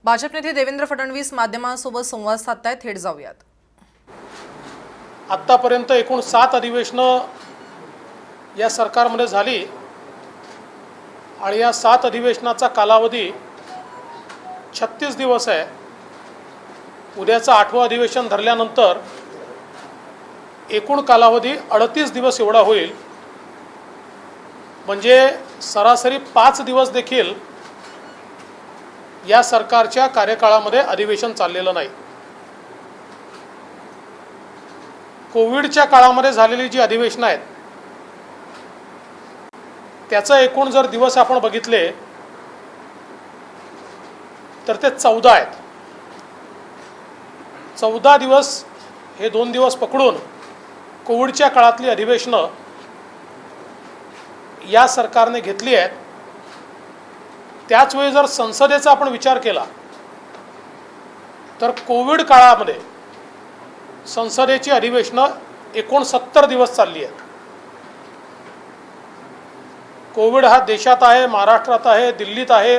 भाजप नेते देवेंद्र फडणवीस माध्यमांसोबत संवाद साधतायत. थेट जाऊयात. आत्तापर्यंत एकूण 7 अधिवेशनं या सरकारमध्ये झाली आणि या 7 अधिवेशनाचा कालावधी 36 दिवस आहे. उद्याचं 8वं अधिवेशन धरल्यानंतर एकूण कालावधी 38 दिवस एवढा होईल. म्हणजे सरासरी 5 दिवस देखील या सरकारच्या कार्यकाळामध्ये अधिवेशन चाललेलं नाही. कोविडच्या काळामध्ये झालेली जी अधिवेशनं आहेत त्याचं एकूण जर दिवस आपण बघितले तर ते 14 आहेत. 14 दिवस हे 2 दिवस पकडून कोविडच्या काळातली अधिवेशनं या सरकारने घेतली आहेत. त्याचवेळी जर संसदेचा आपण विचार केला तर कोविड काळामध्ये संसदेची अधिवेशनं 69 दिवस चालली आहेत. कोविड हा देशात आहे, महाराष्ट्रात आहे, दिल्लीत आहे.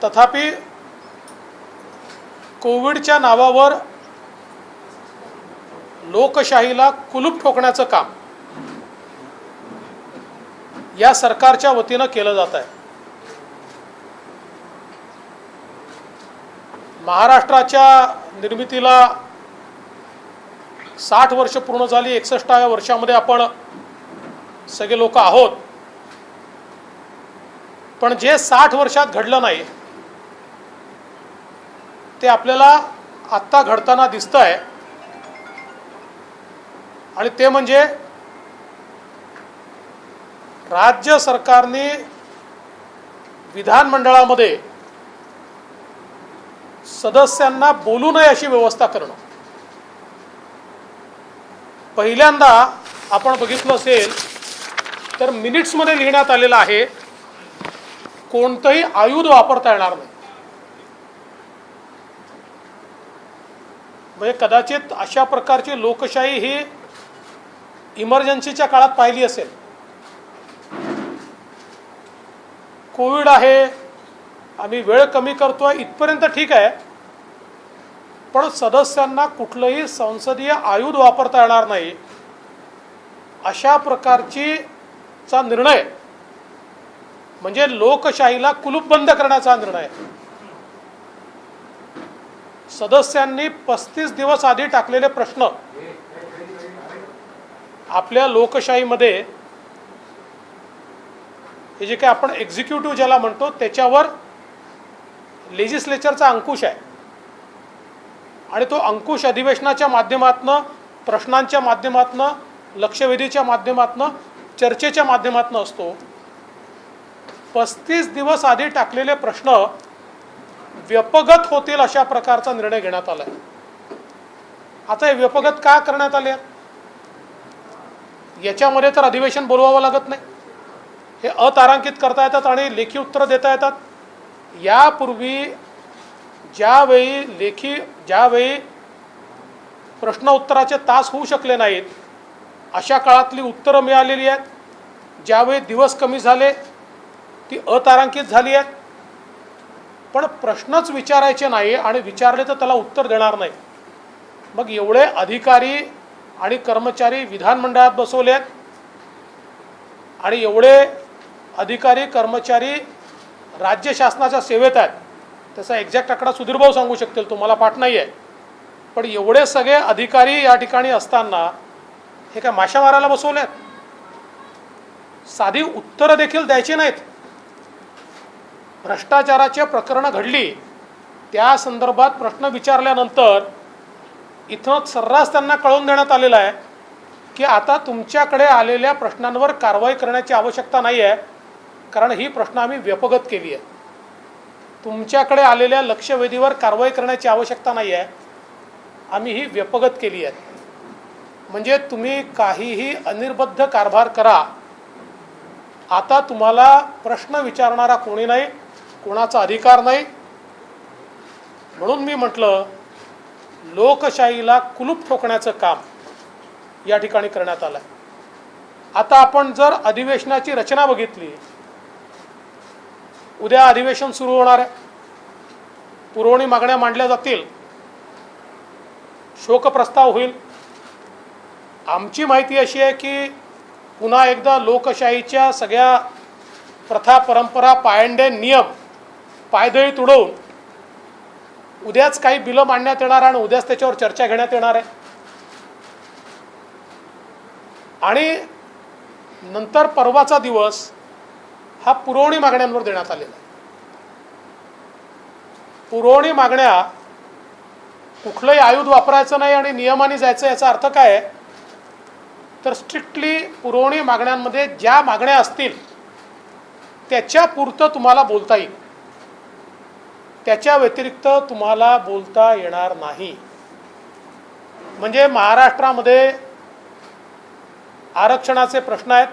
तथापि कोविडच्या नावावर लोकशाहीला कुलूप ठोकण्याचं काम या सरकारच्या वतीनं केलं जात आहे. महाराष्ट्राच्या निर्मितीला 60 वर्ष पूर्ण झाली. 61व्या वर्षामध्ये आपण सगळे लोक आहोत. पण जे 60 वर्षात घडलं नाही ते आपल्याला आत्ता घडताना दिसतंय. आणि ते म्हणजे राज्य सरकारने विधानमंडळामध्ये सदस्यांना बोलू नये अशी व्यवस्था करणं. पहिल्यांदा आपण बघितलं असेल तर मिनिट्समध्ये लिहिण्यात आलेलं आहे कोणतंही आयुध वापरता येणार नाही. म्हणजे कदाचित अशा प्रकारची लोकशाही ही इमर्जन्सीच्या काळात पाहिली असेल. कोविड आहे, आम्ही वेळ कमी करतोय इथपर्यंत ठीक आहे. पण सदस्यांना कुठलंही संसदीय आयुध वापरता येणार नाही अशा प्रकारचा निर्णय म्हणजे लोकशाहीला कुलूपबंद करण्याचा निर्णय. सदस्यांनी 35 दिवस आधी टाकलेले प्रश्न आपल्या लोकशाहीमध्ये हे जे काही आपण एक्झिक्युटिव्ह ज्याला म्हणतो त्याच्यावर लेजिस्लेचरचा अंकुश आहे. आणि तो अंकुश अधिवेशनाच्या माध्यमातनं, प्रश्नांच्या माध्यमातनं, लक्षवेधीच्या माध्यमातनं, चर्चेच्या माध्यमातनं असतो. 35 दिवस आधी टाकलेले प्रश्न व्यपगत होतील अशा प्रकारचा निर्णय घेण्यात आला आहे. आता हे व्यपगत का करण्यात आले? याच्यामध्ये तर अधिवेशन बोलवावं लागत नाही. हे अतारांकित करता येतात आणि लेखी उत्तरं देता येतात. यापूर्वी ज्यावेळी प्रश्न उत्तराचे तास होऊ शकले नाहीत अशा काळातली उत्तरं मिळालेली आहेत. ज्यावेळी दिवस कमी झाले ती अतारांकित झाली आहेत. पण प्रश्नच विचारायचे नाही आणि विचारले तर त्याला उत्तर देणार नाही. मग एवढे अधिकारी आणि कर्मचारी विधानमंडळात बसवले आहेत आणि एवढे अधिकारी कर्मचारी राज्य शासनाच्या सेवेत आहेत. त्याचा एक्झॅक्ट आकडा सुधीरभाऊ सांगू शकतील, तुम्हाला पाठ नाही आहे. पण एवढे सगळे अधिकारी या ठिकाणी असताना हे काय माशा मारायला बसवले आहेत? साधी उत्तरं देखील द्यायची नाहीत. भ्रष्टाचाराची प्रकरणं घडली त्या संदर्भात प्रश्न विचारल्यानंतर इथं सर्रास त्यांना कळवून देण्यात आलेलं आहे की आता तुमच्याकडे आलेल्या प्रश्नांवर कारवाई करण्याची आवश्यकता नाही आहे, कारण ही प्रश्न आम्ही व्यपगत केली आहे. तुमच्याकडे आलेल्या लक्षवेधीवर कारवाई करण्याची आवश्यकता नाही आहे, आम्ही ही व्यपगत केली आहे. म्हणजे तुम्ही काहीही अनिर्बद्ध कारभार करा, आता तुम्हाला प्रश्न विचारणारा कोणी नाही, कोणाचा अधिकार नाही. म्हणून मी म्हटलं लोकशाहीला कुलूप ठोकण्याचं काम या ठिकाणी करण्यात आलं. आता आपण जर अधिवेशनाची रचना बघितली उद्या अधिवेशन सुरू होणार आहे, पुरवणी मागण्या मांडल्या जातील, शोकप्रस्ताव होईल. आमची माहिती अशी आहे की पुन्हा एकदा लोकशाहीच्या सगळ्या प्रथा परंपरा पायंडे नियम पायदळी तुडवून उद्याच काही बिलं मांडण्यात येणार आणि उद्याच त्याच्यावर चर्चा घेण्यात येणार आहे. आणि नंतर परवाचा दिवस हा पुरवणी मागण्यांवर देण्यात आलेला आहे. पुरवणी मागण्या कुठलंही आयुध वापरायचं नाही आणि नियमाने जायचं, याचा अर्थ काय आहे तर स्ट्रिक्टली पुरवणी मागण्यांमध्ये ज्या मागण्या असतील त्याच्या पुरतं तुम्हाला बोलता येईल, त्याच्या व्यतिरिक्त तुम्हाला बोलता येणार नाही. म्हणजे महाराष्ट्रामध्ये आरक्षणाचे प्रश्न आहेत,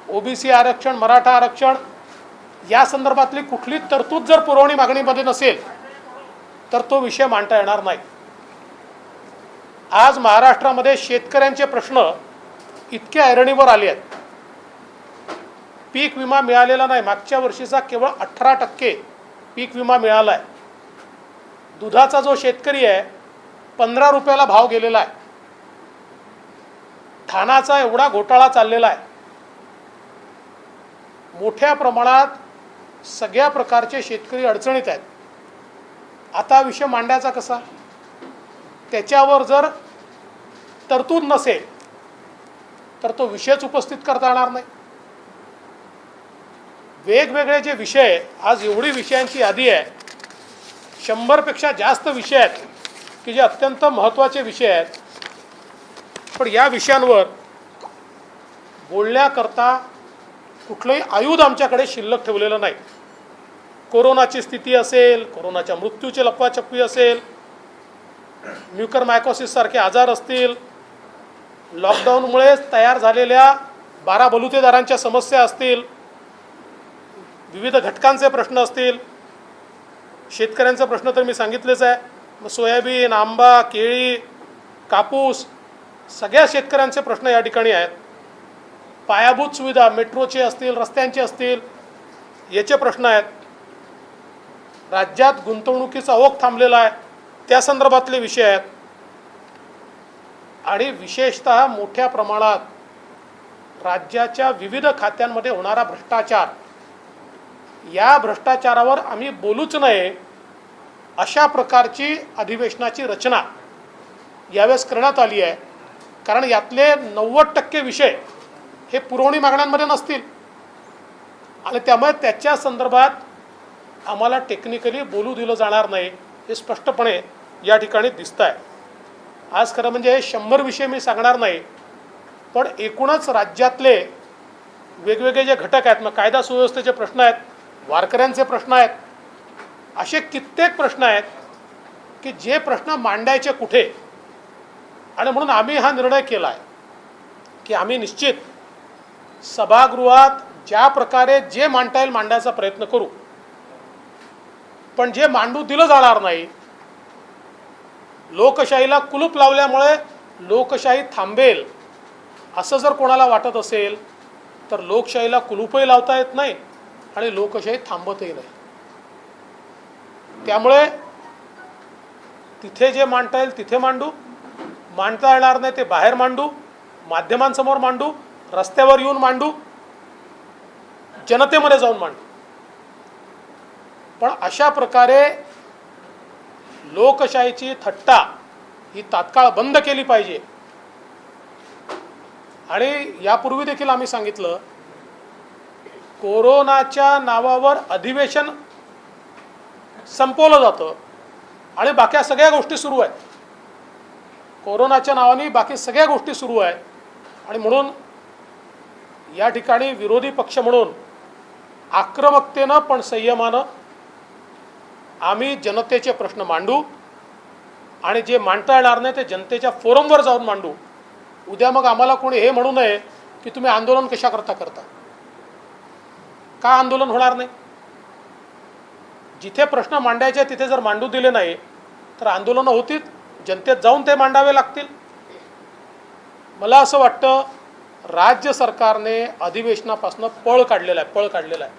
ओबीसी आरक्षण, मराठा आरक्षण, या संदर्भातली कुठली तरतूद जर पुरवणी मागणीमध्ये नसेल तर तो विषय मांडता येणार नाही. आज महाराष्ट्रामध्ये शेतकऱ्यांचे प्रश्न इतके ऐरणीवर आले आहेत. पीक विमा मिळालेला नाही, मागच्या वर्षीचा केवळ 18% पीक विमा मिळाला आहे. दुधाचा जो शेतकरी आहे 15 रुपयाला भाव गेलेला आहे. धानाचा एवढा घोटाळा चाललेला आहे. मोठ्या प्रमाणात सगळ्या प्रकारचे शेतकरी अडचणीत आहेत. आता विषय मांडायचा कसा, त्याच्यावर जर तरतूद नसेल तर तो विषयच उपस्थित करता येणार नाही. वेगवेगळे जे विषय, आज एवढी विषयांची यादी आहे, 100पेक्षा जास्त विषय आहेत की जे अत्यंत महत्त्वाचे विषय आहेत. पण या विषयांवर बोलण्याकरता कुठलंही आयुध आमच्याकडे शिल्लक ठेवलेलं नाही. कोरोनाची स्थिती असेल, कोरोनाच्या मृत्यूची लपवाछपवी असेल, म्युकरमायकोसिस सारखे आजार असतील, लॉकडाऊनमुळे तयार झालेल्या 12 बलुतेदारांच्या समस्या असतील, विविध घटकांचे प्रश्न असतील, शेतकऱ्यांचा प्रश्न तर मी सांगितलेच आहे. मग सोयाबीन, आंबा, केळी, कापूस, सगळ्या शेतकऱ्यांचे प्रश्न या ठिकाणी आहेत. पायाभूत सुविधा, मेट्रोचे असतील, रस्त्यांचे असतील, याचे प्रश्न आहेत. राज्यात गुंतवणुकीचा ओघ थांबलेला आहे, त्या संदर्भातले विषय आहेत. आणि विशेषतः मोठ्या प्रमाणात राज्याच्या विविध खात्यांमध्ये होणारा भ्रष्टाचार, या भ्रष्टाचारावर आम्ही बोलूच नये अशा प्रकारची अधिवेशनाची रचना यावेळेस करण्यात आली आहे. कारण यातले 90% विषय हे पुरवणी मागण्यांमध्ये नसतील आणि त्यामुळे त्याच्या संदर्भात आम्हाला टेक्निकली बोलू दिलं जाणार नाही, हे स्पष्टपणे या ठिकाणी दिसतं आहे. आज खरं म्हणजे हे 100 विषय मी सांगणार नाही, पण एकूणच राज्यातले वेगवेगळे जे घटक आहेत, मग कायदा सुव्यवस्थेचे प्रश्न आहेत, वारकऱ्यांचे प्रश्न आहेत, असे कित्येक प्रश्न आहेत की जे प्रश्न मांडायचे कुठे. आणि म्हणून आम्ही हा निर्णय केला आहे की आम्ही निश्चित सभागृहात ज्या प्रकारे जे मांडता येईल मांडायचा प्रयत्न करू, पण जे मांडू दिलं जाणार नाही. लोकशाहीला कुलूप लावल्यामुळे लोकशाही थांबेल असं जर कोणाला वाटत असेल तर लोकशाहीला कुलूपही लावता येत नाही आणि लोकशाही थांबतही नाही. त्यामुळे तिथे जे मांडता येईल तिथे मांडू, मांडता येणार नाही ते बाहेर मांडू, माध्यमांसमोर मांडू, रस्त्यावर येऊन मांडू, जनतेमध्ये जाऊन मांडू. पण अशा प्रकारे लोकशाहीची थट्टा ही तात्काळ बंद केली पाहिजे. आणि यापूर्वी देखील आम्ही सांगितलं, कोरोनाच्या नावावर अधिवेशन संपवलं जातं आणि बाकी सगळ्या गोष्टी सुरू आहेत. कोरोनाच्या नावाने बाकी सगळ्या गोष्टी सुरू आहेत. आणि म्हणून या ठिकाणी विरोधी पक्ष म्हणून आक्रमकतेनं पण संयमानं आम्ही जनतेचे प्रश्न मांडू आणि जे मांडता येणार नाही ते जनतेच्या फोरमवर जाऊन मांडू. उद्या मग आम्हाला कोणी हे म्हणू नये की तुम्ही आंदोलन कशा करता. का आंदोलन होणार नाही? जिथे प्रश्न मांडायचे तिथे जर मांडू दिले नाही तर आंदोलनं होतील, जनतेत जाऊन ते मांडावे लागतील. मला असं वाटतं राज्य सरकारने अधिवेशनापासून पळ काढलेला आहे.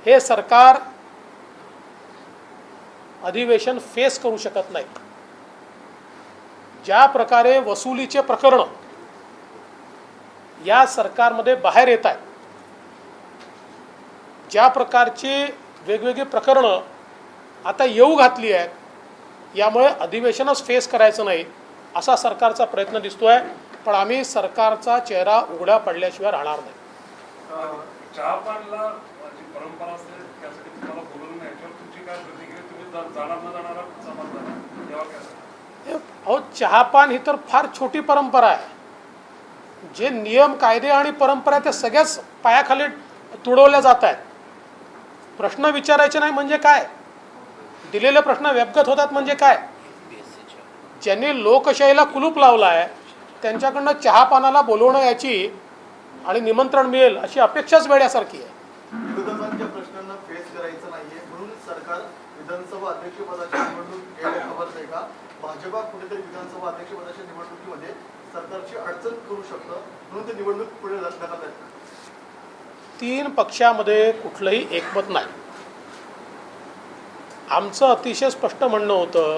हे सरकार अधिवेशन फेस करू शकत नाही. ज्या प्रकारे वसुलीचे प्रकरण या सरकारमध्ये बाहेर येत आहेत, ज्या प्रकारची वेगवेगळी प्रकरणं आता येऊ घातली आहेत, यामुळे अधिवेशनच फेस करायचं नाही असा सरकारचा प्रयत्न दिसतोय. पण आम्ही सरकारचा चेहरा उघडा पडल्याशिवाय राहणार नाही. चहापानला जी परंपरा असते त्यासाठी तुम्हाला बोलवलं नाही, याच्यावर तुमची काय प्रतिक्रिया? तुम्ही जाणार न जाणारा समाज तेव्हा काय? अहो, चहापान ही तर फार छोटी परंपरा आहे. जे नियम कायदे आणि परंपरा त्या सगळ्याच पायाखाली तुडवल्या जात आहेत. प्रश्न विचारायचे नाही म्हणजे काय? दिलेले प्रश्न व्यवगत होतात म्हणजे काय? ज्यांनी लोकशाहीला कुलूप लावला आहे त्यांच्याकडनं चहापानाला बोलवणं याची आणि निमंत्रण मिळेल अशी अपेक्षाच वेड्यासारखी आहे. विरोधकांच्या प्रश्नांना फेस करायचं नाहीये म्हणून सरकार विधानसभा अध्यक्षपदाची निवडणूक घ्यायला खबरते का? भाजपा कुठेतरी विधानसभा अध्यक्षपदाच्या निवडणुकीमध्ये सरकारची अडचण करू शकतं म्हणून ते निवडणूक पुढे ढकलत आहेत. 3 पक्षामध्ये कुठलंही एकमत नाही. आमचं अतिशय स्पष्ट म्हणणं होतं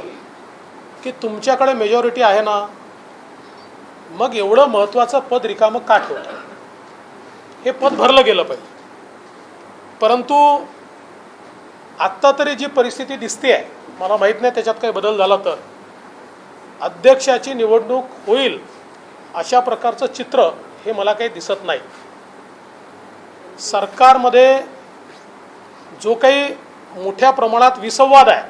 की तुमच्याकडे मेजॉरिटी आहे ना, मग एवढं महत्त्वाचं पद रिकामं का ठेवतं? हे पद भरलं गेलं पाहिजे. परंतु आत्ता तरी जी परिस्थिती दिसते आहे, मला माहीत नाही त्याच्यात काही बदल झाला तर, अध्यक्षाची निवडणूक होईल अशा प्रकारचं चित्र हे मला काही दिसत नाही. सरकारमध्ये जो काही मोठ्या प्रमाणात विसंवाद आहे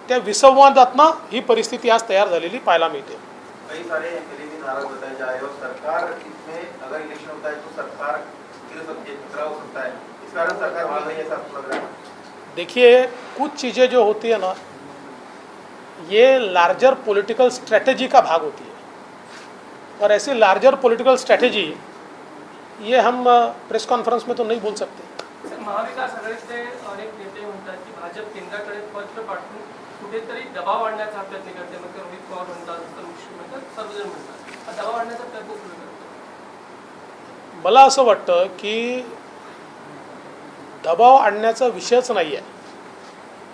त्या विसंवादातनं ही परिस्थिती आज तयार झालेली पाहायला मिळते. कई सारे एमएलए भी नाराज बताए जा रहे हैं और सरकार इसमें अगर इलेक्शन होता है तो सरकार गिर सकती है, खतरा हो सकता है, इस कारण सरकार भाग रही है, ऐसा आपको लग रहा है? देखिए, कुछ चीज़ें जो होती है ना, ये लार्जर पॉलिटिकल स्ट्रेटजी का भाग होती है. और ऐसी लार्जर पॉलिटिकल स्ट्रेटजी ये हम प्रेस कॉन्फ्रेंस में तो नहीं बोल सकते. महाविकास आघाडीचे अनेक नेते म्हणतात की भाजप केंद्राकडे पत्र पाठवून कुठेतरी दबाव आणण्याचा प्रयत्न करते. मग रोहित पवार म्हणतात, मुश्रीफ म्हणतात, सर्वजण म्हणतात हा दबाव आणण्याचा प्रयत्न सुरू करतो. मला असं वाटतं की दबाव आणण्याचा विषयच नाही आहे.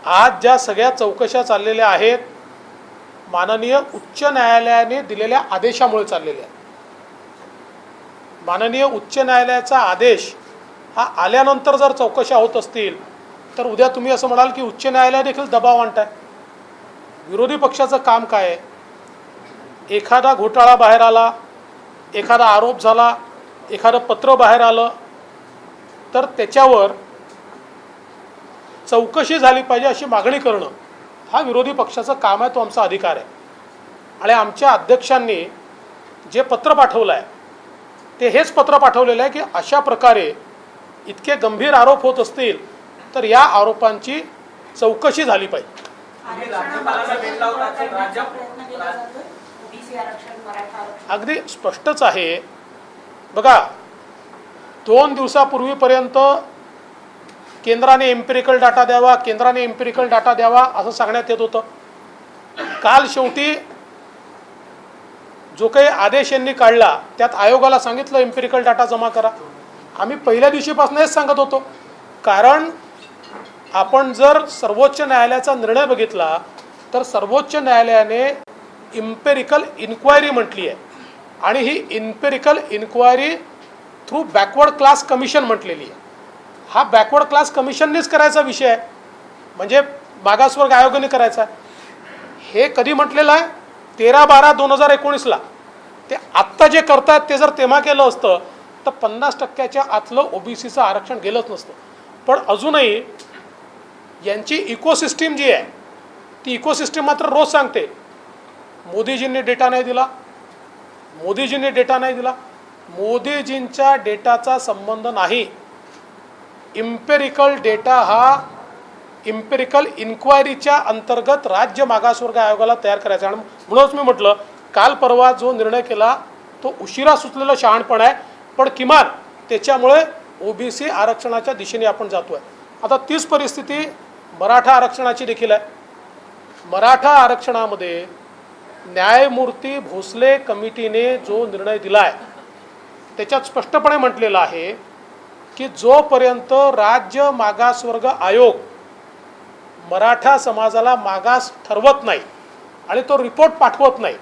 आज ज्या सगळ्या चौकशा चाललेल्या आहेत माननीय उच्च न्यायालयाने दिलेल्या आदेशामुळे चाललेल्या आहेत. माननीय उच्च न्यायालयाचा आदेश हा आल्यानंतर जर चौकशा होत असतील तर उद्या तुम्ही असं म्हणाल की उच्च न्यायालय देखील दबाव आणताय. विरोधी पक्षाचं काम काय आहे? एखादा घोटाळा बाहेर आला, एखादा आरोप झाला, एखादं पत्र बाहेर आलं तर त्याच्यावर चौकशी झाली पाहिजे अशी मागणी करणं हा विरोधी पक्षाचं काम आहे, तो आमचा अधिकार आहे. आणि आमच्या अध्यक्षांनी जे पत्र पाठवलं आहे ते हेच पत्र पाठवलेलं आहे की अशा प्रकारे इतके गंभीर आरोप होत असतील तर या आरोपांची चौकशी झाली पाहिजे. अगदी स्पष्टच आहे. बघा, 2 दिवसापूर्वीपर्यंत केंद्राने एम्पिरिकल डाटा द्यावा, केंद्राने एम्पिरिकल डाटा द्यावा असं सांगण्यात येत होतं. काल शेवटी जो काही आदेश यांनी काढला त्यात आयोगाला सांगितलं एम्पिरिकल डाटा जमा करा. आम्ही पहिल्या दिवशीपासून हेच सांगत होतो. कारण आपण जर सर्वोच्च न्यायालयाचा निर्णय बघितला तर सर्वोच्च न्यायालयाने इम्पेरिकल इन्क्वायरी म्हटली आहे आणि ही empirical inquiry through backward class commission म्हटलेली आहे. हा बॅकवर्ड क्लास कमिशननेच करायचा विषय आहे, म्हणजे मागासवर्ग आयोगाने करायचा आहे. हे कधी म्हटलेलं आहे? 13/12/2019ला. ते आत्ता जे करतात ते जर तेव्हा केलं असतं तर 50% आतलं ओबीसीचं आरक्षण गेलंच नसतं. पण अजूनही यांची इकोसिस्टीम जी आहे ती इकोसिस्टीम मात्र रोज सांगते मोदीजींनी डेटा नाही दिला, मोदीजींनी डेटा नाही दिला. मोदीजींच्या डेटाचा संबंध नाही. इम्पेरिकल डेटा हा इम्पेरिकल इन्क्वायरीच्या अंतर्गत राज्य मागासवर्ग आयोगाला तयार करायचा. आणि म्हणूनच मी म्हटलं काल परवा जो निर्णय केला तो उशिरा सुचलेलं शहाणपण आहे, पण किमान त्याच्यामुळे ओबीसी आरक्षणाच्या दिशेने आपण जातो आहे. आता तीच परिस्थिती मराठा आरक्षणाची देखील आहे. मराठा आरक्षणामध्ये न्यायमूर्ती भोसले कमिटीने जो निर्णय दिला आहे त्याच्यात स्पष्टपणे म्हटलेलं आहे की जोपर्यंत राज्य मागासवर्ग आयोग मराठा समाजाला मागास ठरवत नाही आणि तो रिपोर्ट पाठवत नाही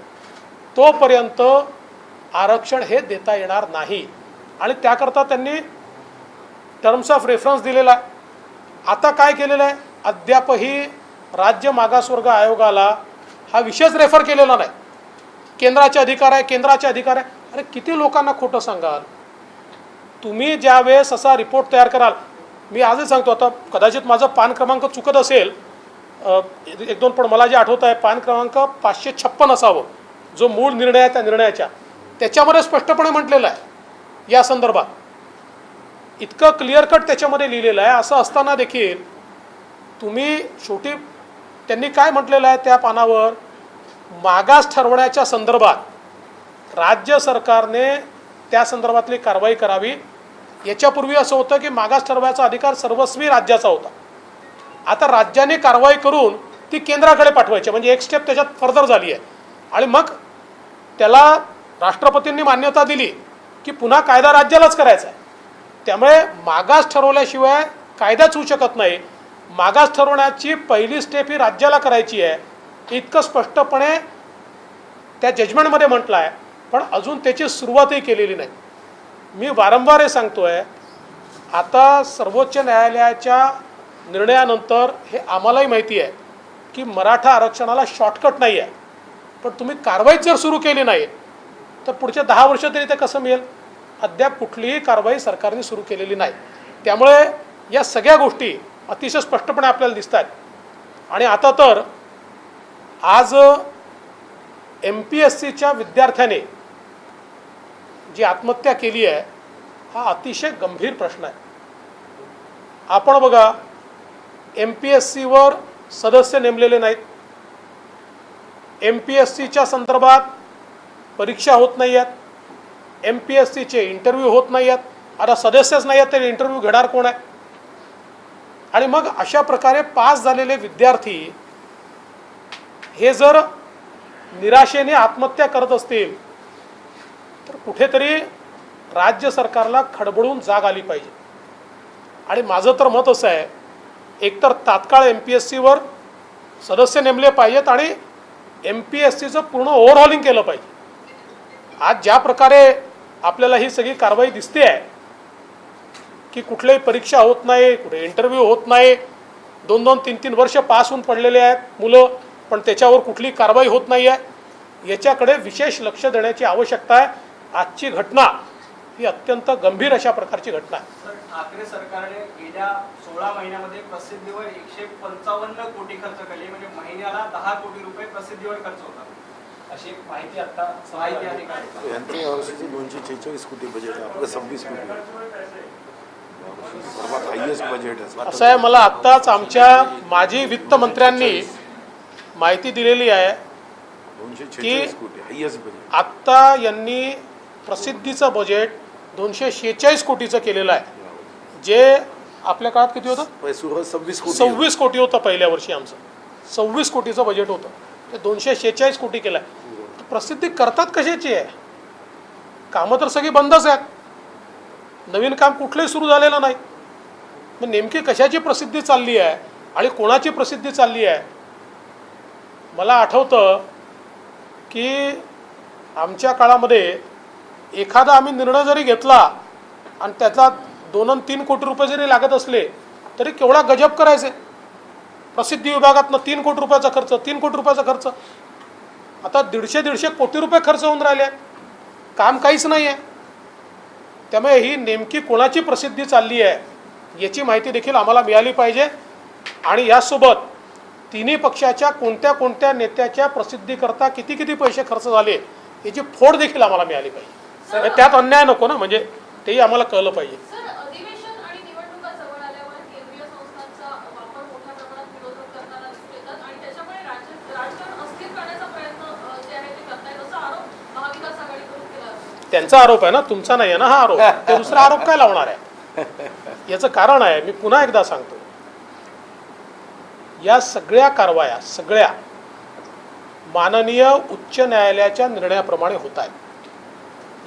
तोपर्यंत आरक्षण हे देता येणार नाही. आणि त्याकरता त्यांनी टर्म्स ऑफ रेफरन्स दिलेला आहे. आता काय केलेलं आहे, अद्यापही राज्य मागासवर्ग आयोगाला हा विषयच रेफर केलेला नाही. केंद्राचे अधिकार आहे, केंद्राचे अधिकार आहे. अरे किती लोकांना खोटं सांगाल तुम्ही. ज्यावेळेस असा रिपोर्ट तयार कराल, मी आजच सांगतो, आता कदाचित माझं पान क्रमांक चुकत असेल एक दोन, पण मला जे आठवत आहे पान क्रमांक 556 असावं, जो मूळ निर्णय आहे त्या निर्णयाच्या, त्याच्यामध्ये स्पष्टपणे म्हटलेलं आहे या संदर्भात. इतकं क्लिअर कट त्याच्यामध्ये लिहिलेलं आहे. असं असताना देखील तुम्ही शेवटी त्यांनी काय म्हटलेलं आहे त्या पानावर, मागास ठरवण्याच्या संदर्भात राज्य सरकारने त्या संदर्भातली कारवाई करावी. याच्यापूर्वी असं होतं की मागास ठरवायचा अधिकार सर्वस्वी राज्याचा होता. आता राज्याने कारवाई करून ती केंद्राकडे पाठवायची, म्हणजे एक स्टेप त्याच्यात फर्दर झाली आहे. आणि मग त्याला राष्ट्रपतींनी मान्यता दिली की पुन्हा कायदा राज्यालाच करायचा आहे. त्यामुळे मागास ठरवल्याशिवाय कायदाच होऊ शकत नाही. मागास ठरवण्याची पहिली स्टेप ही राज्याला करायची आहे, इतकं स्पष्टपणे त्या जजमेंटमध्ये म्हटलं आहे. पण अजून त्याची सुरुवातही केलेली नाही. मी वारंवार हे सांगतोय, आता सर्वोच्च न्यायालयाच्या निर्णयानंतर हे आम्हालाही माहिती आहे की मराठा आरक्षणाला शॉर्टकट नाही आहे. पण तुम्ही कारवाईच जर सुरू केली नाही तर पुढचे 10 वर्ष तरी ते कसं मिळेल. अद्याप कुठलीही कारवाई सरकारने सुरू केलेली नाही. त्यामुळे या सगळ्या गोष्टी अतिशय स्पष्टपणे आपल्याला दिसत आहेत. आणि आता तर आज MPSCच्या विद्यार्थ्याने जी आत्महत्या केली आहे हा अतिशय गंभीर प्रश्न आहे. आपण बघा, MPSCवर सदस्य नेमलेले नाहीत, MPSCच्या संदर्भात परीक्षा होत नाही आहेत, MPSCचे इंटरव्ह्यू होत नाही आहेत. आता सदस्यच नाही आहेत तर इंटरव्ह्यू घेणार कोण आहे. आणि मग अशा प्रकारे पास झालेले विद्यार्थी हे जर निराशेने आत्महत्या करत असतील तर कुठेतरी राज्य सरकारला खडबडून जाग आली पाहिजे. आणि माझं तर मत असं आहे, एकतर तात्काळ MPSCवर सदस्य नेमले पाहिजेत आणि MPSCचं पूर्ण ओव्हरहॉलिंग केलं पाहिजे. आज ज्या प्रकारे आपल्याला ही सगळी कारवाई दिसते आहे की कुठल्याही परीक्षा होत नाही, कुठे इंटरव्ह्यू होत नाही, 2-2, 3-3 वर्ष पास होऊन पडलेले आहेत मुलं, पण त्याच्यावर कुठली कारवाई होत नाही आहे. याच्याकडे विशेष लक्ष देण्याची आवश्यकता आहे. आजची घटना ही अत्यंत गंभीर अशा प्रकारची घटना आहे. सर, ठाकरे सरकारने गेल्या 16 महिन्यामध्ये प्रसिद्धीवर 155 कोटी खर्च केले, म्हणजे महिन्याला 10 कोटी रुपये प्रसिद्धीवर खर्च होता, अशी माहिती आता माहिती अधिकारी. यांचं यावर्षीचे 246 कोटी बजेट आहे, आपलं 26 कोटी सर्वात हायएस्ट बजेट आहे. असं आहे, मला आत्ताच आमच्या माजी वित्तमंत्र्यांनी माहिती दिलेली आहे 246 कोटी हायएस्ट बजेट. आत्ता यांनी प्रसिद्धीचं बजेट 246 कोटीचं केलेलं आहे, जे आपल्या काळात किती होतं, सुरुवात 26 कोटी 26 कोटी होतं पहिल्या वर्षी आमचं. 26 कोटीचं बजेट होतं, ते 246 कोटी केलं आहे. प्रसिद्धी करतात कशाची आहे, कामं तर सगळी बंदच आहेत, नवीन काम कुठलंही सुरू झालेलं नाही. मग नेमकी कशाची प्रसिद्धी चालली आहे आणि कोणाची प्रसिद्धी चालली आहे. मला आठवतं की आमच्या काळामध्ये एखादा आम्ही निर्णय जरी घेतला आणि त्यातला 2-3 कोटी रुपये जरी लागत असले तरी केवढा गजब करायचे. प्रसिद्धी विभागातनं 3 कोटी रुपयाचा खर्च, 3 कोटी रुपयाचा खर्च. आता 150 कोटी रुपये खर्च होऊन राहिले आहेत, काम काहीच नाही आहे. त्यामुळे ही नेमकी कोणाची प्रसिद्धी चालली आहे याची माहिती देखील आम्हाला मिळाली पाहिजे. आणि यासोबत तिन्ही पक्षाच्या कोणत्या कोणत्या नेत्याच्या प्रसिद्धीकरता किती किती पैसे खर्च झाले याची फोड देखील आम्हाला मिळाली पाहिजे. त्यात अन्याय नको ना, म्हणजे तेही आम्हाला कळलं पाहिजे. सर, अधिवेशन आणि निवडणुका जवळ आल्यावर केंद्रीय संस्थांचा वापर मोठ्या प्रमाणात विरोधक करताना दिसून येतात आणि त्याच्यामुळे राजकारण अस्थिर करण्याचा प्रयत्न जे आहे ते करतायत असा आरोप महाविकास आघाडीकडून केला जातो. त्यांचा आरोप आहे ना, तुमचा नाही आहे ना हा आरोप. ते दुसरा आरोप काय लावणार आहे. याचं कारण आहे, मी पुन्हा एकदा सांगतो, या सगळ्या कारवाया सगळ्या माननीय उच्च न्यायालयाच्या निर्णयाप्रमाणे होत आहेत.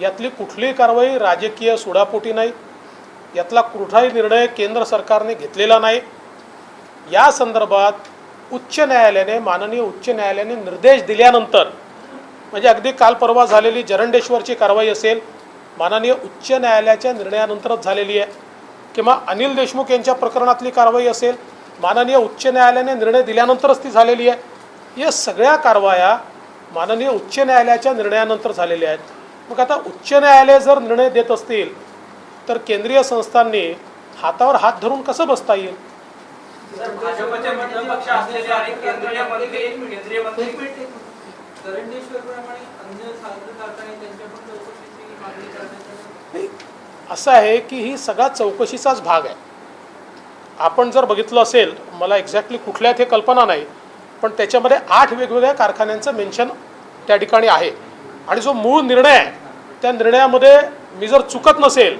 यातली कुठलीही कारवाई राजकीय सुडापोटी नाही, यातला कुठलाही निर्णय केंद्र सरकारने घेतलेला नाही. या संदर्भात उच्च न्यायालयाने माननीय उच्च न्यायालयाने निर्देश दिल्यानंतर, म्हणजे अगदी काल परवा झालेली जरंडेश्वरची कारवाई असेल, माननीय उच्च न्यायालयाच्या निर्णयानंतरच झालेली आहे, किंवा अनिल देशमुख यांच्या प्रकरणातली कारवाई असेल, माननीय उच्च न्यायालयाने निर्णय दिल्यानंतरच ती झालेली आहे. या सगळ्या कारवाया माननीय उच्च न्यायालयाच्या निर्णयानंतर झालेल्या आहेत. मग आता उच्च न्यायालय जर निर्णय देत असतील तर केंद्रीय संस्थांनी हातावर हात धरून कसं बसता येईल? सर, भाजपचे मित्रपक्ष असलेले आणि केंद्रीय मंत्री दरंडेश्वरप्रमाणे अन्य साखर कारखाने त्यांच्या पण चौकशीची मागणी करण्याची असं आहे की ही सगळा चौकशीचाच भाग आहे. आपण जर बघितलं असेल, मला एक्झॅक्टली कुठल्या ते कल्पना नाही, पण त्याच्यामध्ये 8 वेगवेगळ्या कारखान्यांचं मेन्शन त्या ठिकाणी आहे. आणि जो मूळ निर्णय आहे त्या निर्णयामध्ये मी जर चुकत नसेल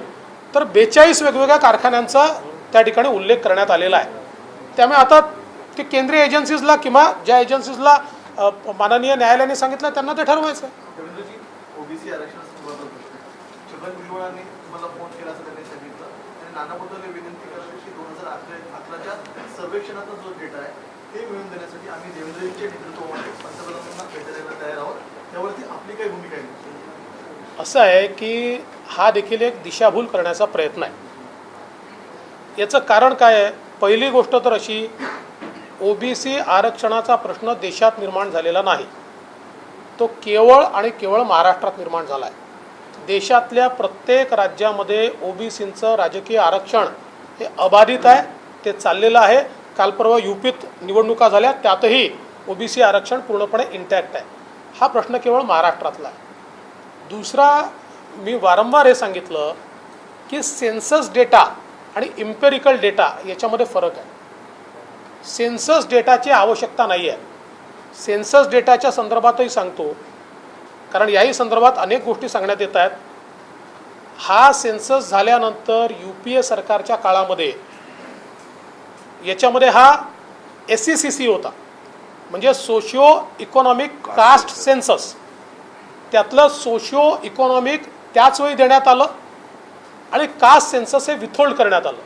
तर 42 वेगवेगळ्या कारखान्यांचा त्या ठिकाणी उल्लेख करण्यात आलेला आहे. त्यामुळे आता ते केंद्रीय एजन्सीजला किंवा ज्या एजन्सीजला माननीय न्यायालयाने सांगितलं त्यांना ते ठरवायचं आहे. देवेंद्रजी, ओबीसी आरक्षणासंदर्भातला प्रश्न आहे. छगन भुजबळांनी तुम्हाला फोन केला असं त्यांनी सांगितलं आणि नाना पटोले विनंती करतात की 2011च्या सर्वेक्षणाचा जो डेटा आहे ते मिळवून देण्यासाठी आम्ही देवेंद्रजींच्या नेतृत्वामध्ये पंतप्रधानांना भेटायला तयार आहोत. त्यावरती आपली काय भूमिका आहे? असं आहे की हा देखील एक दिशाभूल करण्याचा प्रयत्न आहे. याचं कारण काय आहे? पहिली गोष्ट तर अशी, ओबीसी आरक्षणाचा प्रश्न देशात निर्माण झालेला नाही, तो केवळ आणि केवळ महाराष्ट्रात निर्माण झाला आहे. देशातल्या प्रत्येक राज्यामध्ये ओबीसींचं राजकीय आरक्षण हे अबाधित आहे, ते चाललेलं आहे. काल परवा यूपीत निवडणुका झाल्या, त्यातही ओबीसी आरक्षण पूर्णपणे इंटॅक्ट आहे. हा प्रश्न केवळ महाराष्ट्रातला आहे. दुसरा, मी वारंवार हे सांगितलं की सेन्सस डेटा आणि इम्पेरिकल डेटा याच्यामध्ये फरक आहे. सेन्सस डेटाची आवश्यकता नाही आहे. सेन्सस डेटाच्या संदर्भातही सांगतो, कारण याही संदर्भात अनेक गोष्टी सांगण्यात येत आहेत. हा सेन्सस झाल्यानंतर UPA सरकारच्या काळामध्ये याच्यामध्ये हा SECC होता, म्हणजे सोशिओ इकॉनॉमिक कास्ट सेन्सस. त्यातलं सोशिओ इकॉनॉमिक त्याचवेळी देण्यात आलं आणि कास्ट सेन्सस हे विथहोल्ड करण्यात आलं.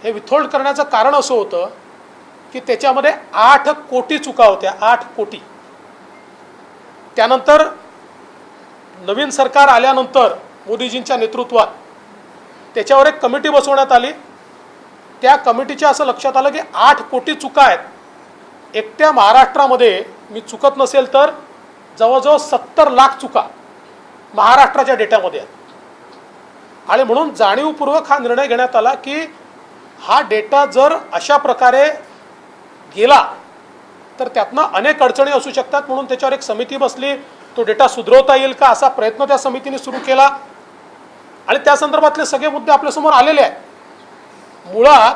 हे विथहोल्ड करण्याचं कारण असं होतं की त्याच्यामध्ये 8 कोटी चुका होत्या, 8 कोटी. त्यानंतर नवीन सरकार आल्यानंतर मोदीजींच्या नेतृत्वात त्याच्यावर एक कमिटी बसवण्यात आली. त्या कमिटीच्या असं लक्षात आलं की 8 कोटी चुका आहेत. एकट्या महाराष्ट्रामध्ये मी चुकत नसेल तर जवळजवळ 70 लाख चुका महाराष्ट्राच्या डेटामध्ये आहेत. आणि म्हणून जाणीवपूर्वक हा निर्णय घेण्यात आला की हा डेटा जर अशा प्रकारे गेला तर त्यातनं अनेक अडचणी असू शकतात. म्हणून त्याच्यावर एक समिती बसली, तो डेटा सुधारवता येईल का असा प्रयत्न त्या समितीने सुरू केला आणि त्या संदर्भातले सगळे मुद्दे आपल्यासमोर आलेले आहेत. मुळात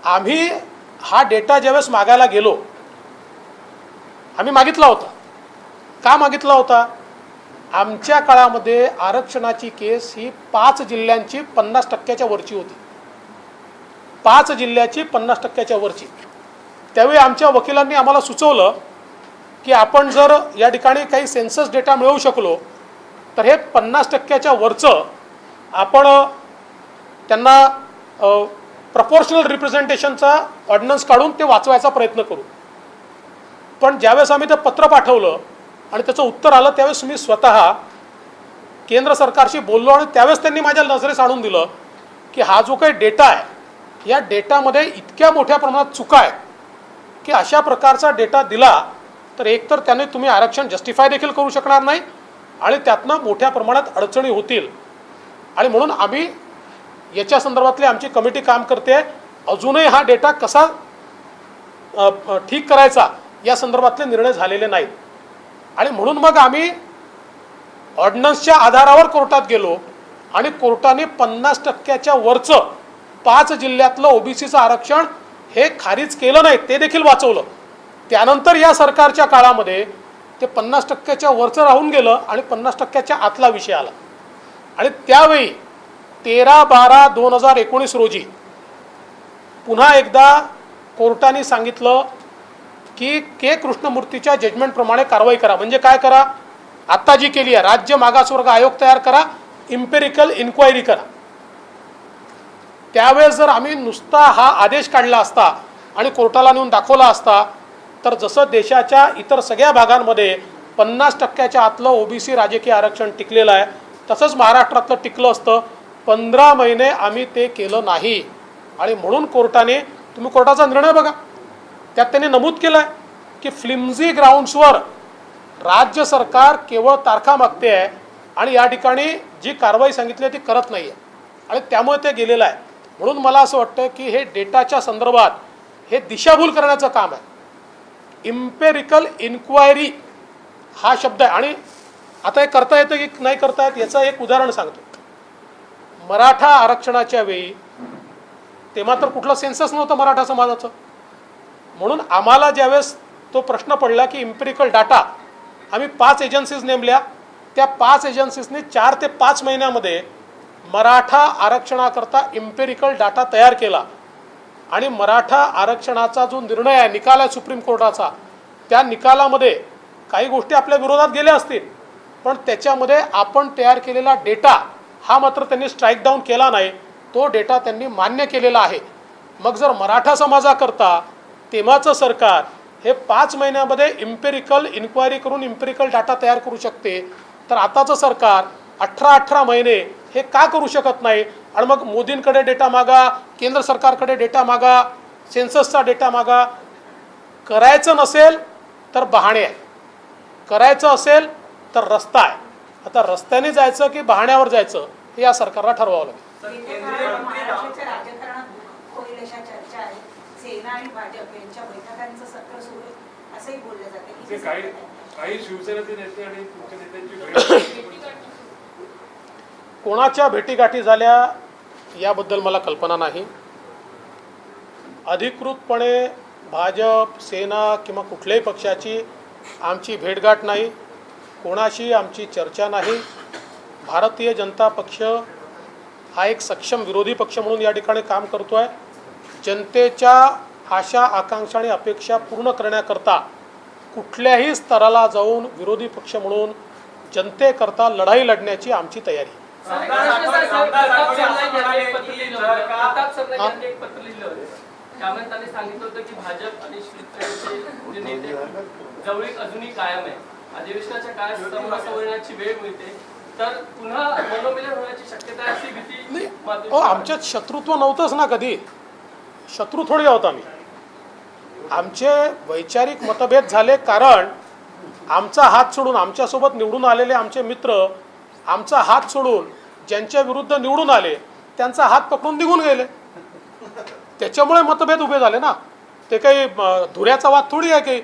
आम्ही हा डेटा ज्यावेळेस मागायला गेलो, आम्ही मागितला होता. का मागितला होता? आमच्या काळामध्ये आरक्षणाची केस ही 5 जिल्ह्यांची 50% वरची होती. 5 जिल्ह्याची 50% वरची. त्यावेळी आमच्या वकिलांनी आम्हाला सुचवलं की आपण जर या ठिकाणी काही सेन्सस डेटा मिळवू शकलो तर हे 50% वरचं आपण त्यांना प्रपोर्शनल रिप्रेझेंटेशनचा ऑर्डिनन्स काढून ते वाचवायचा प्रयत्न करू. पण ज्यावेळेस आम्ही ते पत्र पाठवलं आणि त्याचं उत्तर आलं त्यावेळेस मी स्वतः केंद्र सरकारशी बोललो आणि त्यावेळेस त्यांनी माझ्या नजरेस आणून दिलं की हा जो काही डेटा आहे या डेटामध्ये इतक्या मोठ्या प्रमाणात चुका आहेत की अशा प्रकारचा डेटा दिला तर एकतर त्याने तुम्ही आरक्षण जस्टिफाय देखील करू शकणार नाही आणि त्यातनं मोठ्या प्रमाणात अडचणी होतील. आणि म्हणून आम्ही याच्या संदर्भातली आमची कमिटी काम करते. अजूनही हा डेटा कसा ठीक करायचा या संदर्भातले निर्णय झालेले नाहीत. आणि म्हणून मग आम्ही ऑर्डिनन्सच्या आधारावर कोर्टात गेलो आणि कोर्टाने 50%च्या वरचं 5 जिल्ह्यातलं ओबीसीचं आरक्षण हे खारिज केलं नाही, ते देखील वाचवलं. त्यानंतर या सरकारच्या काळामध्ये ते 50%च्या वरचं राहून गेलं आणि 50%च्या आतला विषय आला. आणि त्यावेळी 13/12/2019 रोजी पुन्हा एकदा कोर्टाने सांगितलं की कृष्णमूर्तीच्या जजमेंटप्रमाणे कारवाई करा. म्हणजे काय करा? आत्ता जी केली आहे, राज्य मागासवर्ग आयोग तयार करा, इम्पेरिकल इन्क्वायरी करा. त्यावेळेस जर आम्ही नुसता हा आदेश काढला असता आणि कोर्टाला नेऊन दाखवला असता तर जसं देशाच्या इतर सगळ्या भागांमध्ये 50% आतलं ओबीसी राजकीय आरक्षण टिकलेलं आहे तसंच महाराष्ट्रातलं टिकलं असतं. 15 महिने आम्ही ते केलं नाही आणि म्हणून कोर्टाने, तुम्ही कोर्टाचा निर्णय बघा, त्यात त्यांनी नमूद केलं आहे की फ्लिम्झी ग्राउंड्सवर राज्य सरकार केवळ तारखा मागते आहे आणि या ठिकाणी जी कारवाई सांगितली आहे ती करत नाही आहे आणि त्यामुळे ते गेलेलं आहे. म्हणून मला असं वाटतं की हे डेटाच्या संदर्भात हे दिशाभूल करण्याचं काम आहे. इम्पेरिकल इन्क्वायरी हा शब्द आहे आणि आता हे करता येतं की नाही करता येत याचं एक उदाहरण सांगतो. मराठा आरक्षणाच्या वेळी तेव्हा तर कुठलं सेन्सस नव्हतं मराठा समाजाचं, म्हणून आम्हाला ज्यावेळेस तो प्रश्न पडला की इम्पेरिकल डाटा, आम्ही 5 एजन्सीज नेमल्या. त्या 5 एजन्सीजनी 4 ते 5 महिन्यामध्ये मराठा आरक्षणाकरता इम्पेरिकल डाटा तयार केला आणि मराठा आरक्षणाचा जो निर्णय आहे, निकाल आहे सुप्रीम कोर्टाचा, त्या निकालामध्ये काही गोष्टी आपल्या विरोधात गेल्या असतील पण त्याच्यामध्ये आपण तयार केलेला डेटा हा मात्र त्यांनी स्ट्राईक डाऊन केला नाही, तो डेटा त्यांनी मान्य केलेला आहे. मग जर मराठा समाजाकरता तेव्हाचं सरकार हे 5 महिन्यामध्ये इम्पेरिकल इन्क्वायरी करून इम्पेरिकल डाटा तयार करू शकते तर आताचं सरकार 18 महिने हे का करू शकत नाही. आणि मग मोदींकडे डेटा मागा, केंद्र सरकारकडे डेटा मागा, सेन्ससचा डेटा मागा. करायचं नसेल तर बहाणे आहे, करायचं असेल तर रस्ता आहे. आता रस्त्याने जायचं की बहाण्यावर जायचं हे या सरकारला ठरवावं लागेल. महाराष्ट्राच्या राजकारणात होईल अशा चर्चा आहेत. सेना आणि भाजप यांच्या बैठकांचं सत्र सुरू आहे असंही बोललं जातं ते काही शिवसेनेचे नेते आणि तुमच्या नेत्यांची भेट कोणाच्या भेटीगाठी झाल्या याबद्दल मला कल्पना नाही. अधिकृतपणे भाजप, सेना किंवा कुठल्याही पक्षाची आमची भेटगाठ नाही, कोणाशी आमची चर्चा नाही. भारतीय जनता पक्ष हा एक सक्षम विरोधी पक्ष म्हणून या ठिकाणी काम करतो आहे. जनतेच्या आशा, आकांक्षा आणि अपेक्षा पूर्ण करण्याकरता कुठल्याही स्तराला जाऊन विरोधी पक्ष म्हणून जनतेकरता लढाई लढण्याची आमची तयारी आहे. एक पत्र लिहिलं होतं त्यामध्ये त्यांनी सांगितलं होतं की भाजप आणि शिवसेनेचे जे नेते जवळीक अजूनही कायम आहे. अधिवेशनाच्या काळात समोरासमोरची वेळ मिळते तर पुन्हा मनोमिलन होण्याची शक्यता आहे अशी भीती. आमच्यात शत्रुत्व नव्हतंच ना, कधी शत्रू थोडी आहोत आम्ही. आमचे वैचारिक मतभेद झाले कारण आमचा हात सोडून, आमच्यासोबत निवडून आलेले आमचे मित्र आमचा हात सोडून ज्यांच्या विरुद्ध निवडून आले त्यांचा हात पकडून निघून गेले. त्याच्यामुळे मतभेद उभे झाले ना. ते काही धुऱ्याचा वाद थोडी आहे की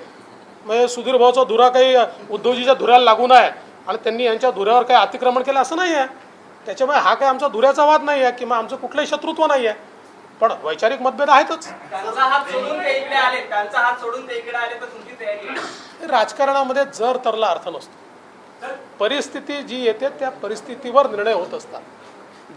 म्हणजे सुधीर भाऊचा धुरा काही उद्धवजीच्या धुऱ्याला लागून आहे आणि त्यांनी यांच्या धुऱ्यावर काही अतिक्रमण केलं असं नाही आहे. त्याच्यामुळे हा काही आमचा धुऱ्याचा वाद नाही आहे किंवा आमचं कुठलंही शत्रुत्व नाही आहे, पण वैचारिक मतभेद आहेतच. त्यांचा हात सोडून ते इकडे आले, त्यांचा हात सोडून ते इकडे आले तर तुमची तयारी आहे. राजकारणामध्ये जर तरला अर्थ नसतो. परिस्थिती जी येते त्या परिस्थितीवर निर्णय होत असतात.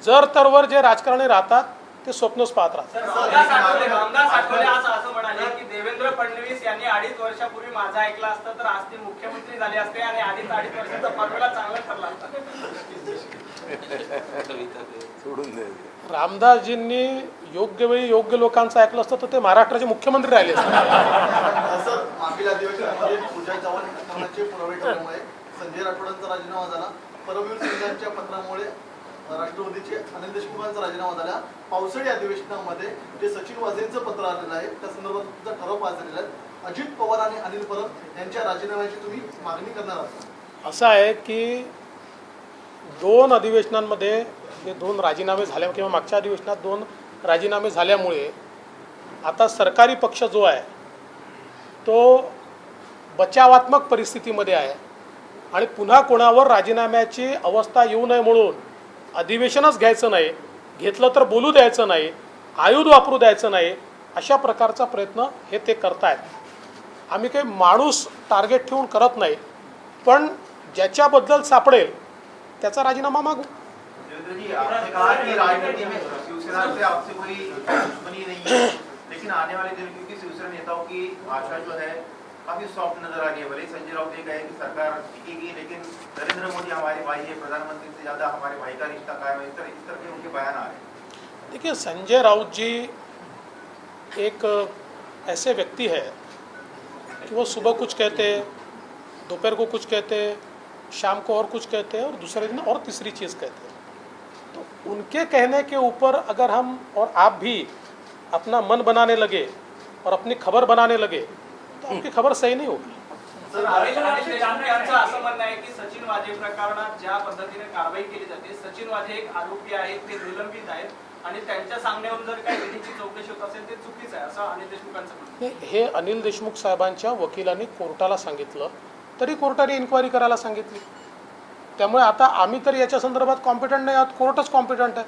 जर तरवर जे राजकारणी राहतात ते स्वप्नच पाहत राहतात. रामदास आठवले असं म्हणाले की देवेंद्र फडणवीस यांनी 2.5 वर्षापूर्वी माझा ऐकला असतं तर आज ते मुख्यमंत्री झाले असते आणि आधीच 2.5 वर्षाचा पाठवला चांगला ठरला असता. रामदासजींनी योग्य वेळी योग्य लोकांचं ऐकलं असतं तर ते महाराष्ट्राचे मुख्यमंत्री राहिले असते. असं मागील अधिवेशनामध्ये पूजा चव्हाण प्रकरणाचे पुरावे ठरल्यामुळे संजय राठोडांचा राजीनामा झाला, परमवीर सिंगांच्या पत्रामुळे राष्ट्रवादीचे अनिल देशमुखांचा राजीनामा झाला. पावसाळी अधिवेशनामध्ये जे सचिन वाझेंचं पत्र आलेलं आहे त्या संदर्भात तुमचा ठराव पास झालेला आहे. अजित पवार आणि अनिल परब यांच्या राजीनाम्याची तुम्ही मागणी करणार आहात. असं आहे की 2 अधिवेशनांमध्ये हे 2 राजीनामे झाल्या किंवा मागच्या अधिवेशनात 2 राजीनामे झाल्यामुळे आता सरकारी पक्ष जो आहे तो बचावात्मक परिस्थितीमध्ये आहे आणि पुन्हा कोणावर राजीनाम्याची अवस्था येऊ नये म्हणून अधिवेशनच घ्यायचं नाही, घेतलं तर बोलू द्यायचं नाही, आयुध वापरू द्यायचं नाही, अशा प्रकारचा प्रयत्न हे ते करतायत. आम्ही काही माणूस टार्गेट ठेवून करत नाही, पण ज्याच्याबद्दल सापडेल त्याचा राजीनामा मागू. जी, आपने कहा कि राजनीति में शिवसेना से आपसे कोई दुश्मनी नहीं है, लेकिन आने वाले दिन क्योंकि शिवसेना नेताओं की भाषा जो है काफी सॉफ्ट नजर आ रही है. भले संजय राउत ये कहे कि सरकार टिकेगी लेकिन नरेंद्र मोदी हमारे भाई है, प्रधानमंत्री से ज्यादा हमारे भाई का रिश्ता कायम है, इस तरह के उनके बयान आ रहे हैं. देखिए, संजय राउत जी एक ऐसे व्यक्ति है कि वो सुबह कुछ कहते हैं, दोपहर को कुछ कहते हैं, शाम को और कुछ कहते हैं और दूसरे दिन और तीसरी चीज़ कहते हैं। तो उनके कहने के ऊपर अगर हम और आप भी अपना मन बनाने लगे और अपनी खबर बनाने लगे तो आपकी खबर सही नहीं होगी। अनिल देशमुख यांचं असं म्हणणं आहे की सचिन वाझे प्रकरणात ज्या पद्धतीने कारवाई केली जाते, सचिन वाझे एक आरोपी आहेत, ते निलंबित आहेत आणि त्यांच्या सांगण्यावरून जर काही विधीची चौकशी होत असेल ते चुकीचं आहे असं अनिल देशमुखांचं म्हणणं आहे. हे अनिल देशमुख साहेबांच्या वकिलांनी कोर्टाला सांगितलं, तरी कोर्टाने इन्क्वायरी करायला सांगितली. त्यामुळे आता आम्ही तर याच्या संदर्भात कॉम्पिटंट नाही आहोत, कोर्टच कॉम्पिटंट आहे.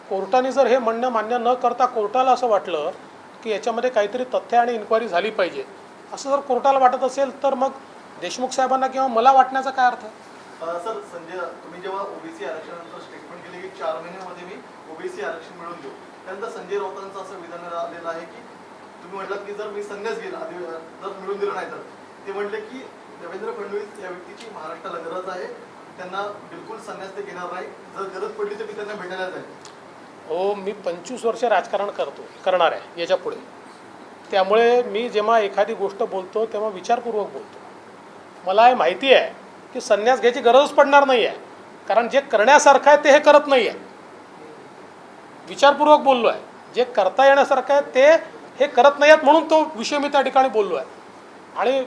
कोर्टाने जर हे म्हणणं मान्य न करता कोर्टाला असं वाटलं की याच्यामध्ये काहीतरी तथ्य आणि इन्क्वायरी झाली पाहिजे असं जर कोर्टाला वाटत असेल तर मग देशमुख साहेबांना किंवा मला वाटण्याचा काय अर्थ आहे? सर, संजय, तुम्ही जेव्हा ओबीसी आरक्षणानंतर स्टेटमेंट केले की 4 महिन्यामध्ये मी ओबीसी आरक्षण मिळवून देऊ, त्यानंतर संजय राऊतांचं असं विधान आलेलं आहे की तुम्ही म्हटलात की जर मी संन्यास घेईल जर मिळवून दिलं नाही तर ते म्हटले की देवेंद्र फडणवीस या व्यक्तीची महाराष्ट्राला गरज आहे, त्यांना बिलकुल संन्यास ते घेणार नाही, जर गरज पडली तर मी त्यांना भेटायला जाईल. हो, मी 25 वर्ष राजकारण करणार आहे याच्या पुढे. त्यामुळे मी जेव्हा एखादी गोष्ट बोलतो तेव्हा विचारपूर्वक बोलतो. मला हे माहिती आहे की संन्यास घ्यायची गरजच पडणार नाही आहे, कारण जे करण्यासारखं आहे ते हे करत नाही आहे. विचारपूर्वक बोललो आहे. जे करता येण्यासारखं आहे ते हे करत नाही आहेत म्हणून तो विषय मी त्या ठिकाणी बोललो आहे. आणि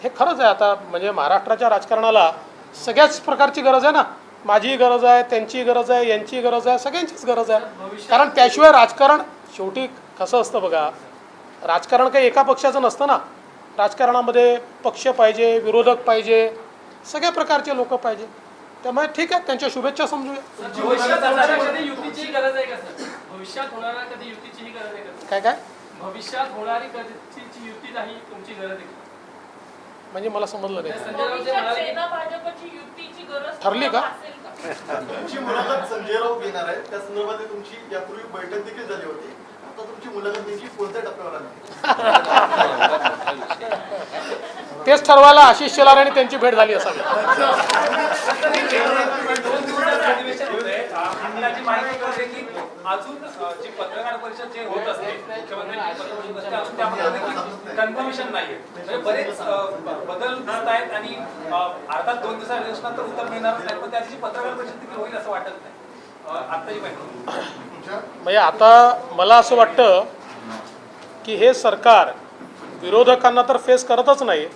हे खरंच आहे, आता म्हणजे महाराष्ट्राच्या राजकारणाला सगळ्याच प्रकारची गरज आहे ना. माझीही गरज आहे, त्यांचीही गरज आहे, यांचीही गरज आहे, सगळ्यांचीच गरज आहे. कारण त्याशिवाय राजकारण शेवटी कसं असतं बघा, राजकारण काही एका पक्षाचं नसतं ना. राजकारणामध्ये पक्ष पाहिजे, विरोधक पाहिजे, सगळ्या प्रकारचे लोक पाहिजे. त्यामुळे ठीक आहे, त्यांच्या शुभेच्छा समजूया. भविष्यात होणाऱ्या कधी युतीची गरज आहे का सर? भविष्यात होणाऱ्या कधी युतीचीही गरज आहे का? काय काय भविष्यात होणारी कधीची युती नाही तुमची गरज आहे का? म्हणजे मला समजलं नाही. संजय राऊत जे म्हणाले की सेना भाजपची युतीची गरज ठरली का? असेल का? तुमची मुलाखत संजय राऊत घेणार आहे, त्या संदर्भात तुमची यापूर्वी बैठक देखील झाली होती. आता तुमची मुलाखत देखील कोणत्या टप्प्यावर आली? तेच ठरवायला आशिष शेलार आणि त्यांची भेट झाली असावी. आपल्याची माहिती कळते की अजून जी पत्रकार परिषद जे होत असते मुख्यमंत्र्यांची पत्रकार परिषद अजून त्यामध्ये कन्फर्मेशन नाहीये. म्हणजे बरेच बदल दिसत आहेत आणि अर्थात 2 दिवसानंतर उत्तर मिळणार नाही, पण त्याची पत्रकार परिषद देखील होईल असं वाटत नाही आत्ताची माहिती. म्हणजे आता मला असं वाटतं की हे सरकार विरोधकांना तर फेस करतच नाही,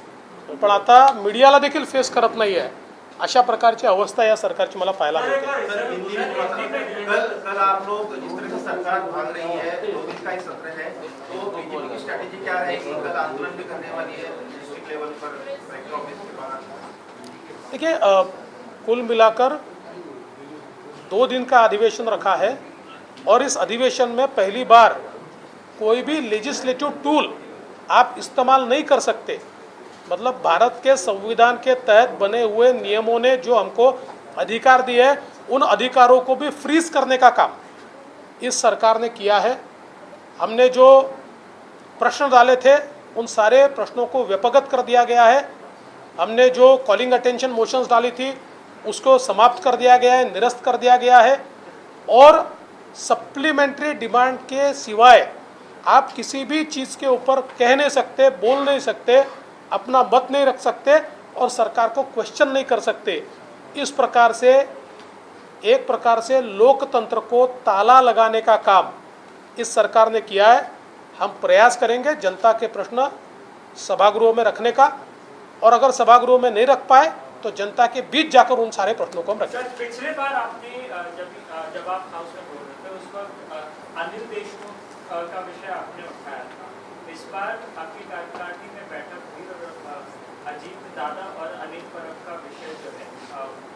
पण आता मीडियाला देखील फेस करत नाही आहे. अशा प्रकारची अवस्था या सरकारची मला पाहायला मिळते. कल आप लोग जिस तरह से सरकार भाग रही है, 2 दिन का ही सत्र है, तो बीजेपी की स्ट्रेटेजी क्या रहेगी? कल आंदोलन भी करने वाली है डिस्ट्रिक्ट लेवल पर, कलेक्टर ऑफिस के बाहर. देखिए, कुल मिलाकर 2 दिन का अधिवेशन रखा है और इस अधिवेशन में पहली बार कोई भी लेजिस्लेटिव टूल आप इस्तेमाल नहीं कर सकते. मतलब भारत के संविधान के तहत बने हुए नियमों ने जो हमको अधिकार दिए हैं उन अधिकारों को भी फ्रीज करने का काम इस सरकार ने किया है. हमने जो प्रश्न डाले थे उन सारे प्रश्नों को व्यपगत कर दिया गया है. हमने जो कॉलिंग अटेंशन मोशंस डाली थी उसको समाप्त कर दिया गया है, निरस्त कर दिया गया है. और सप्लीमेंट्री डिमांड के सिवाय आप किसी भी चीज़ के ऊपर कह नहीं सकते, बोल नहीं सकते, अपना मत नहीं रख सकते और सरकार को क्वेश्चन नहीं कर सकते. इस प्रकार से एक प्रकार से लोकतंत्र को ताला लगाने का काम इस सरकार ने किया है. हम प्रयास करेंगे जनता के प्रश्न सभागृहों में रखने का, और अगर सभागृहों में नहीं रख पाए तो जनता के बीच जाकर उन सारे प्रश्नों को हम रखेंगे. पिछले बार आपने जब आप हाउस में बोल रहे थे उस वक्त अनिल देशमुख का विषय आपने उठाया था. इस बार आपकी कार्यकारिणी में बैठक हुई और अजीत दादा और अनिल परब का विषय जो है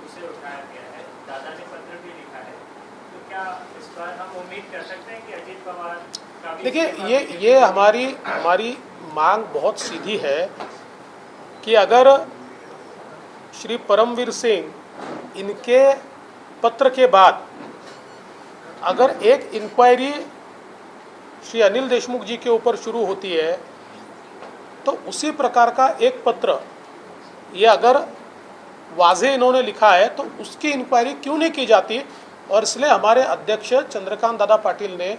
उसे उठाया गया है. दादा ने पत्र भी लिखा है, तो क्या इस बार हम उम्मीद कर सकते हैं कि अजीत पवार का भी? देखिए, ये हमारी मांग बहुत सीधी है कि अगर श्री परमवीर सिंह इनके पत्र के बाद अगर एक इंक्वायरी श्री अनिल देशमुख जी के ऊपर शुरू होती है तो उसी प्रकार का एक पत्र ये अगर वाजे इन्होंने लिखा है तो उसकी इंक्वायरी क्यों नहीं की जाती और इसलिए हमारे अध्यक्ष चंद्रकांत दादा पाटिल ने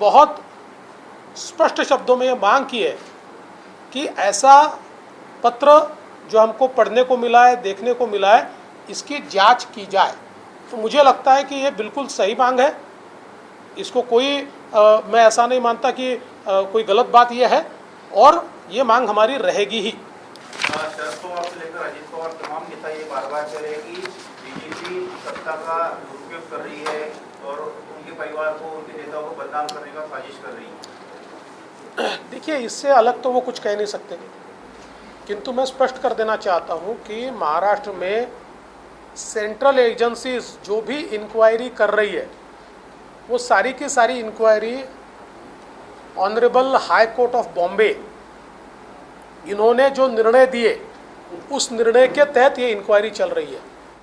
बहुत स्पष्ट शब्दों में ये मांग की है कि ऐसा पत्र जो हमको पढ़ने को मिला है, देखने को मिला है, इसकी जांच की जाए। तो मुझे लगता है कि ये बिल्कुल सही मांग है। इसको कोई मैं ऐसा नहीं मानता कि कोई गलत बात ये है, और ये मांग हमारी रहेगी ही। शरद पवार से लेकर अजित पवार तमाम नेता ये बार बार कह रहे हैं कि बीजेपी सत्ता का दुरुपयोग कर रही है और उनके परिवार को, उनके नेताओं को बदनाम करने का साजिश कर रही है। देखिए, इससे अलग तो वो कुछ कह नहीं सकते, किंतु मैं स्पष्ट कर देना चाहता हूँ कि महाराष्ट्र में सेंट्रल एजेंसीज जो भी इंक्वायरी कर रही है, वो सारी की सारी inquiry honourable high court of Bombay इन्होंने जो निर्णय दिए उस निर्णय के तहत ये इंक्वायरी चल रही है।